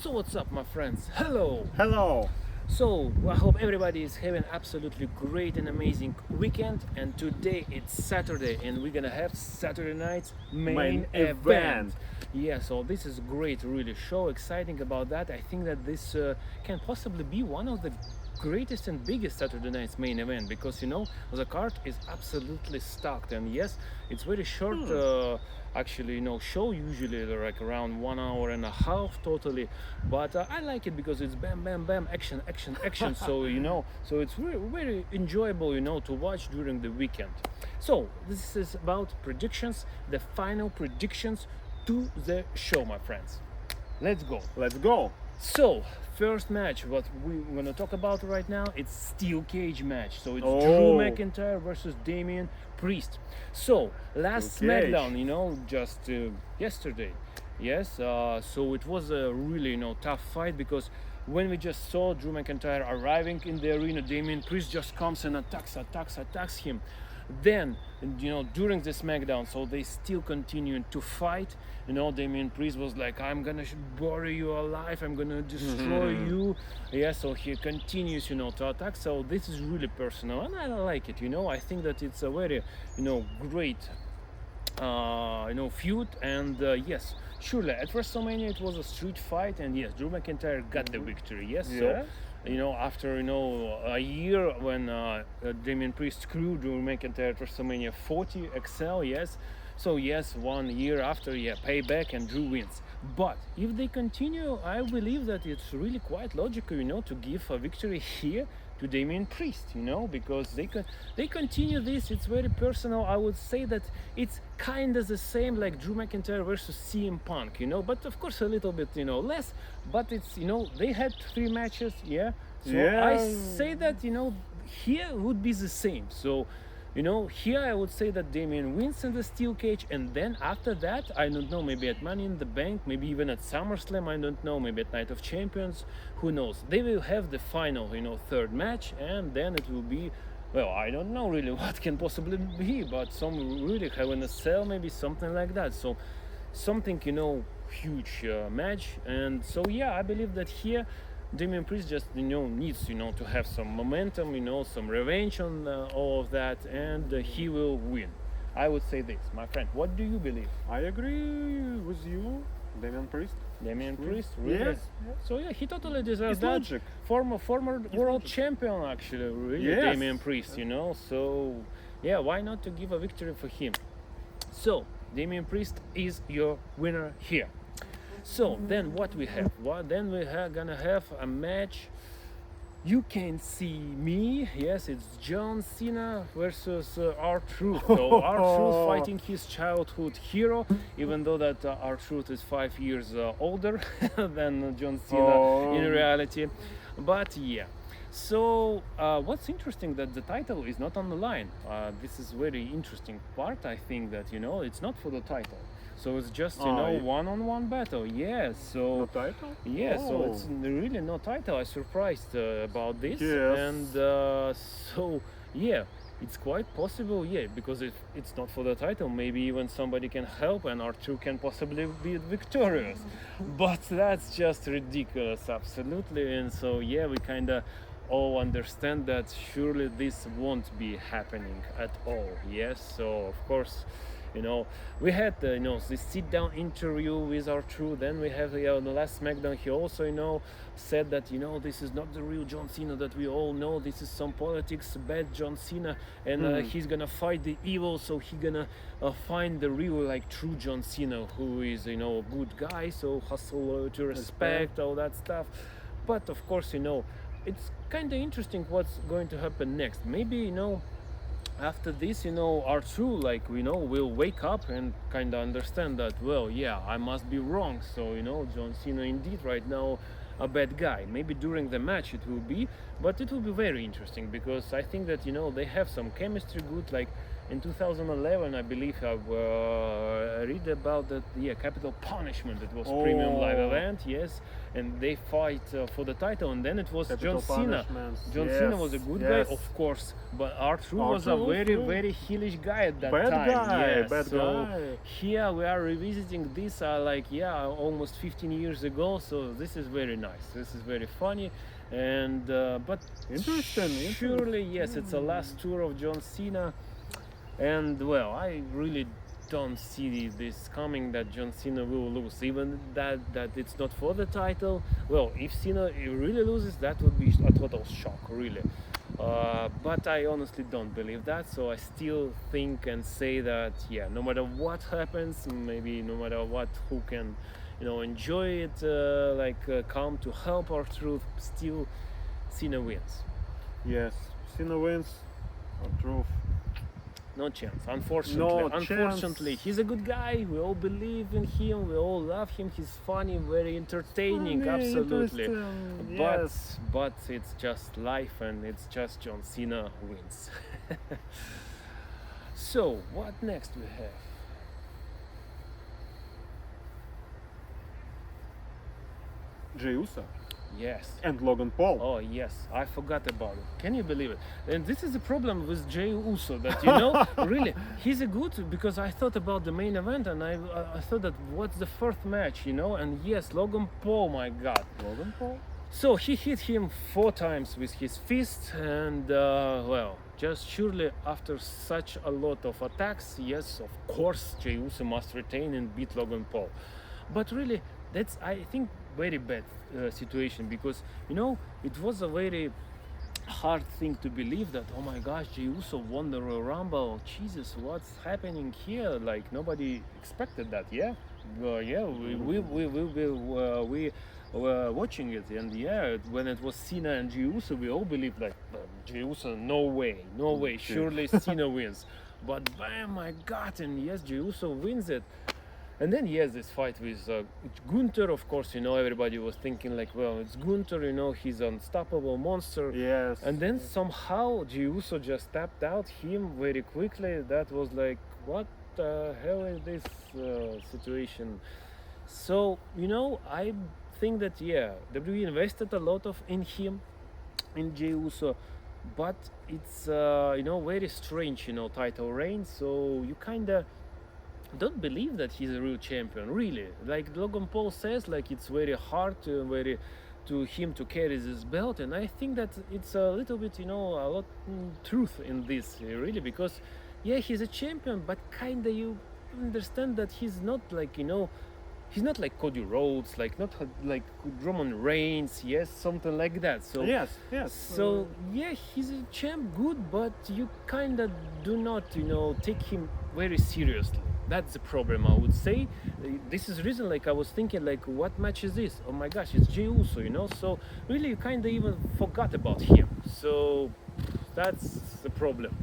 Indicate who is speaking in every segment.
Speaker 1: So what's up, my friends? Hello!
Speaker 2: Hello!
Speaker 1: So I hope everybody is having absolutely great and amazing weekend. And today it's Saturday, and we're gonna have Saturday night's main event. Yeah, so this is great, really. So exciting about that. I think that this can possibly be one of the greatest and biggest Saturday night's main event, because the card is absolutely stacked. And yes, it's very short. Actually, show usually like around 1 hour and a half totally, but I like it because it's bam bam bam, action action action. So so it's very, very enjoyable to watch during the weekend. So this is about predictions, the final predictions to the show, my friends. Let's go.
Speaker 2: Let's go!
Speaker 1: So, first match, what we're gonna talk about right now, it's steel cage match. So it's Drew
Speaker 2: Oh.
Speaker 1: McIntyre versus Damian Priest. So last
Speaker 2: Steel cage.
Speaker 1: SmackDown, just yesterday, yes. So it was a really tough fight, because when we just saw Drew McIntyre arriving in the arena, Damian Priest just comes and attacks him. Then, during the SmackDown, so they still continued to fight. Damian Priest was like, I'm gonna bury you alive, I'm gonna destroy you. Yeah, so he continues, to attack. So this is really personal, and I like it. I think that it's a very, great, feud. And yes, surely at WrestleMania it was a street fight, and yes, Drew McIntyre got the victory. Yes,
Speaker 2: Yeah.
Speaker 1: so after a year when Damian Priest screwed Drew McIntyre at WrestleMania 40 XL, yes. So yes, 1 year after, yeah, payback, and Drew wins. But if they continue, I believe that it's really quite logical, to give a victory here to Damian Priest, because they continue this. It's very personal. I would say that it's kind of the same like Drew McIntyre versus CM Punk, but of course a little bit, less. But it's, they had 3 matches, yeah. So
Speaker 2: Yeah.
Speaker 1: I say that, here would be the same. So, here I would say that Damian wins in the steel cage, and then after that, I don't know, maybe at Money in the Bank, maybe even at SummerSlam, I don't know, maybe at Night of Champions, who knows. They will have the final, third match, and then it will be, well, I don't know really what can possibly be, but some really having a cell, maybe something like that. So something, huge match. And so yeah, I believe that here Damian Priest just needs to have some momentum, some revenge on all of that, and he will win. I would say this, my friend. What do you believe?
Speaker 2: I agree with you, Damian Priest.
Speaker 1: Damian Priest, really?
Speaker 2: Yes.
Speaker 1: So yeah, he totally deserves
Speaker 2: It's
Speaker 1: that.
Speaker 2: logic.
Speaker 1: Former world champion, actually, really,
Speaker 2: Yes.
Speaker 1: Damian Priest. So yeah, why not to give a victory for him? So Damian Priest is your winner here. So then what we have? Then we are gonna have a match. You can see me. Yes, it's John Cena versus R-Truth. So R-Truth fighting his childhood hero, even though that R-Truth is 5 years older than John Cena in reality. But yeah. So what's interesting that the title is not on the line. This is very interesting part. I think that it's not for the title. So it's just one-on-one battle. Yes. So
Speaker 2: No title?
Speaker 1: yeah, so
Speaker 2: Oh.
Speaker 1: it's really no title. I'm surprised about this.
Speaker 2: Yes.
Speaker 1: And so yeah, it's quite possible, yeah, because if it's not for the title, maybe even somebody can help and R2 can possibly be victorious. But that's just ridiculous, absolutely. And so yeah, we kind of all understand that surely this won't be happening at all. Yes, so of course, we had this sit-down interview with R-Truth. Then we have the last SmackDown. He also said that this is not the real John Cena that we all know. This is some politics, bad John Cena, and he's gonna fight the evil. So he's gonna find the real, like, true John Cena, who is a good guy. So hustle to respect, all that stuff. But of course, it's kind of interesting what's going to happen next. Maybe after this, R2, like, will wake up and kind of understand that, well, yeah, I must be wrong. So, John Cena indeed right now a bad guy. Maybe during the match it will be, but it will be very interesting, because I think that, they have some chemistry good. Like in 2011, I believe I've read about that, yeah, Capital Punishment. It was premium live event. event, yes, and they fight for the title, and then it was
Speaker 2: Capital
Speaker 1: John Cena.
Speaker 2: punishments.
Speaker 1: John
Speaker 2: Yes,
Speaker 1: Cena was a good
Speaker 2: yes.
Speaker 1: guy, of course, but R-Truth was a
Speaker 2: R-Truth,
Speaker 1: very,
Speaker 2: yeah.
Speaker 1: very heelish guy at that
Speaker 2: Bad
Speaker 1: time.
Speaker 2: guy,
Speaker 1: Yes.
Speaker 2: bad
Speaker 1: so
Speaker 2: guy.
Speaker 1: here we are revisiting this, almost 15 years ago. So this is very nice. This is very funny, and but
Speaker 2: Interesting.
Speaker 1: surely yes, it's the last tour of John Cena, and well, I really don't see this coming that John Cena will lose, even that it's not for the title. Well, if Cena really loses, that would be a total shock, really. But I honestly don't believe that, so I still think and say that no matter what happens, maybe no matter what, who can enjoy it, come to help R-Truth, still Cena wins.
Speaker 2: Yes, Cena wins. R-Truth.
Speaker 1: No chance, unfortunately.
Speaker 2: No
Speaker 1: Unfortunately,
Speaker 2: chance.
Speaker 1: he's a good guy. We all believe in him. We all love him. He's funny, very entertaining,
Speaker 2: Funny,
Speaker 1: absolutely.
Speaker 2: interesting,
Speaker 1: But
Speaker 2: yes.
Speaker 1: but it's just life, and it's just John Cena wins. So what next we have?
Speaker 2: Jey Uso
Speaker 1: Yes.
Speaker 2: and Logan Paul.
Speaker 1: Oh yes, I forgot about it. Can you believe it? And this is the problem with Jey Uso, that really, he's a good, because I thought about the main event, and I thought that what's the first match, and yes, Logan Paul, my God.
Speaker 2: Logan Paul?
Speaker 1: So he hit him 4 times with his fist, and just surely after such a lot of attacks, yes, of course, Jey Uso must retain and beat Logan Paul. But really, that's, I think, very bad situation, because it was a very hard thing to believe that, oh my gosh, Jey Uso won the Royal Rumble. Jesus, what's happening here? Like, nobody expected that. We were watching it, and when it was Cena and Jey Uso, we all believed like, Jey Uso, no way, surely Cena wins. But bam, my God, and yes, Jey Uso wins it. And then this fight with Gunther, of course, everybody was thinking like, well, it's Gunther, he's an unstoppable monster.
Speaker 2: Yes.
Speaker 1: And then somehow Jey Uso just tapped out him very quickly. That was like, what the hell is this situation? So, I think that, WWE invested a lot in him, in Jey Uso, but it's, very strange, title reign. So you kind of don't believe that he's a real champion, really. Like Logan Paul says, like it's very hard to him to carry this belt, and I think that it's a little bit, a lot truth in this, really, because he's a champion, but kinda you understand that he's not like, he's not like Cody Rhodes, like not like Roman Reigns, something like that. So
Speaker 2: yes.
Speaker 1: So he's a champ, good, but you kinda do not, take him very seriously. That's the problem, I would say. This is the reason, like I was thinking, like, what match is this? Oh my gosh, it's Jey Uso, So really, you kind of even forgot about him. So that's the problem.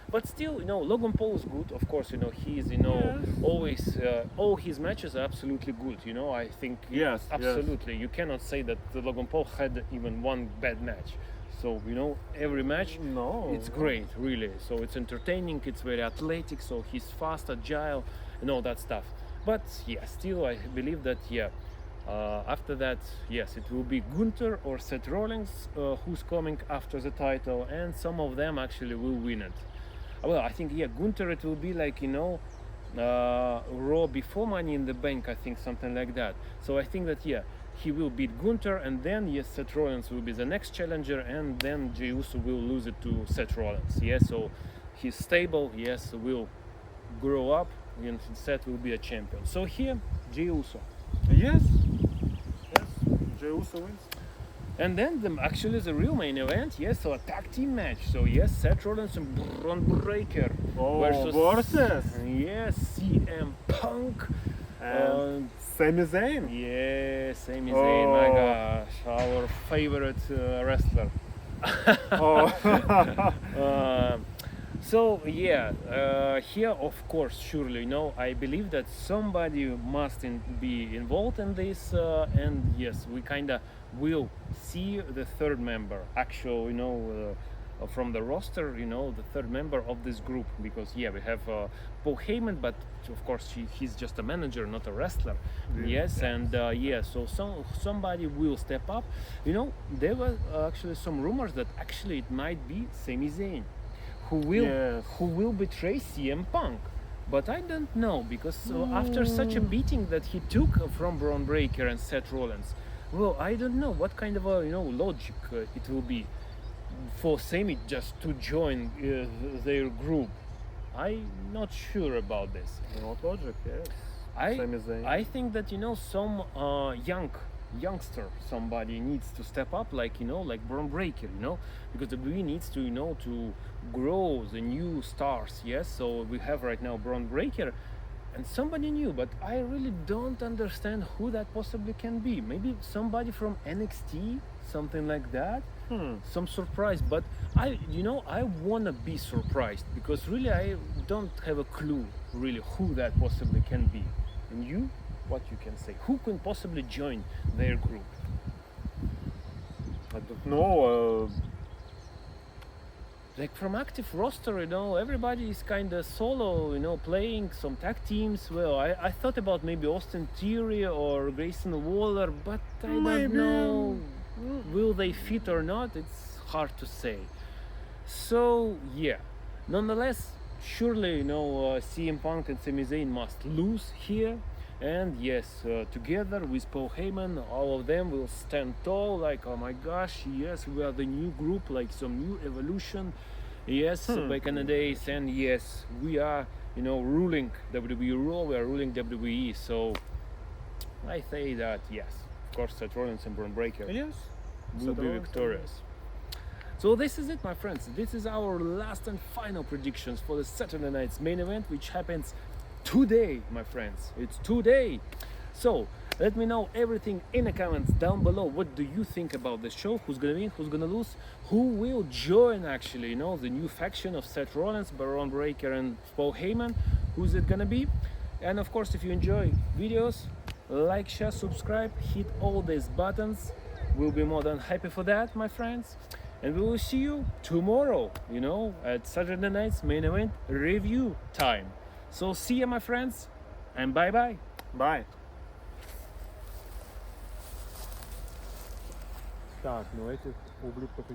Speaker 1: But still, Logan Paul is good. Of course, he's, always all his matches are absolutely good. I think absolutely. You cannot say that Logan Paul had even one bad match. So every match, it's great, really. So it's entertaining, it's very athletic, so he's fast, agile, and all that stuff. But still I believe that after that, it will be Gunther or Seth Rollins who's coming after the title, and some of them actually will win it. Well, I think Gunther, it will be like Raw before Money in the Bank, I think, something like that. So I think that he will beat Gunther, and then Seth Rollins will be the next challenger, and then Jey Uso will lose it to Seth Rollins. So he's stable, will grow up, and Seth will be a champion. So here, Jey Uso.
Speaker 2: Yes. Jey Uso wins.
Speaker 1: And then the real main event, so a tag team match. So Seth Rollins and Bron Breakker
Speaker 2: versus
Speaker 1: CM Punk
Speaker 2: and Sami Zayn.
Speaker 1: Sami Zayn, my gosh, our favorite wrestler. Here, of course, surely, I believe that somebody must be involved in this, and we kind of will see the third member, actual, from the roster, you know, the third member of this group, because yeah, we have Paul Heyman, but of course he's just a manager, not a wrestler. Yes, and yeah, so somebody will step up. You know, there were actually some rumors that actually it might be Sami Zayn, who will betray CM Punk. But I don't know, because after such a beating that he took from Bron Breakker and Seth Rollins, well, I don't know what kind of a, you know, logic it will be for Sami just to join their group. I'm not sure about this.
Speaker 2: Not logic, yes. Sami Zayn.
Speaker 1: I think that, you know, some youngster, somebody needs to step up, like, you know, like Bron Breakker, you know, because the WWE needs to, you know, to grow the new stars. Yes, so we have right now Bron Breakker and somebody new, but I really don't understand who that possibly can be. Maybe somebody from NXT, something like that. Some surprise, but I wanna be surprised, because really I don't have a clue really who that possibly can be. And you, what you can say? Who can possibly join their group?
Speaker 2: I don't know.
Speaker 1: Like from active roster, you know, everybody is kind of solo, you know, playing some tag teams. Well, I thought about maybe Austin Theory or Grayson Waller, but I don't know. Will they fit or not? It's hard to say. So yeah, nonetheless, surely, you know, CM Punk and Sami Zayn must lose here. And yes, together with Paul Heyman, all of them will stand tall, like, oh my gosh, yes, we are the new group, like some new evolution. Yes, back in the days, and yes, we are, you know, ruling WWE Raw, we are ruling WWE. So I say that yes, of course, Seth Rollins and Bron Breakker will be victorious. So this is it, my friends. This is our last and final predictions for the Saturday night's main event, which happens today, my friends. It's today. So let me know everything in the comments down below. What do you think about the show? Who's gonna win? Who's gonna lose? Who will join, actually, you know, the new faction of Seth Rollins, Bron Breakker, and Paul Heyman? Who's it gonna be? And of course, if you enjoy videos, like, share, subscribe, hit all these buttons. We'll be more than happy for that, my friends. And we will see you tomorrow, you know, at Saturday night's main event review time. So see you, my friends, and bye bye.
Speaker 2: Bye.
Speaker 3: Так, ну этих ублюдков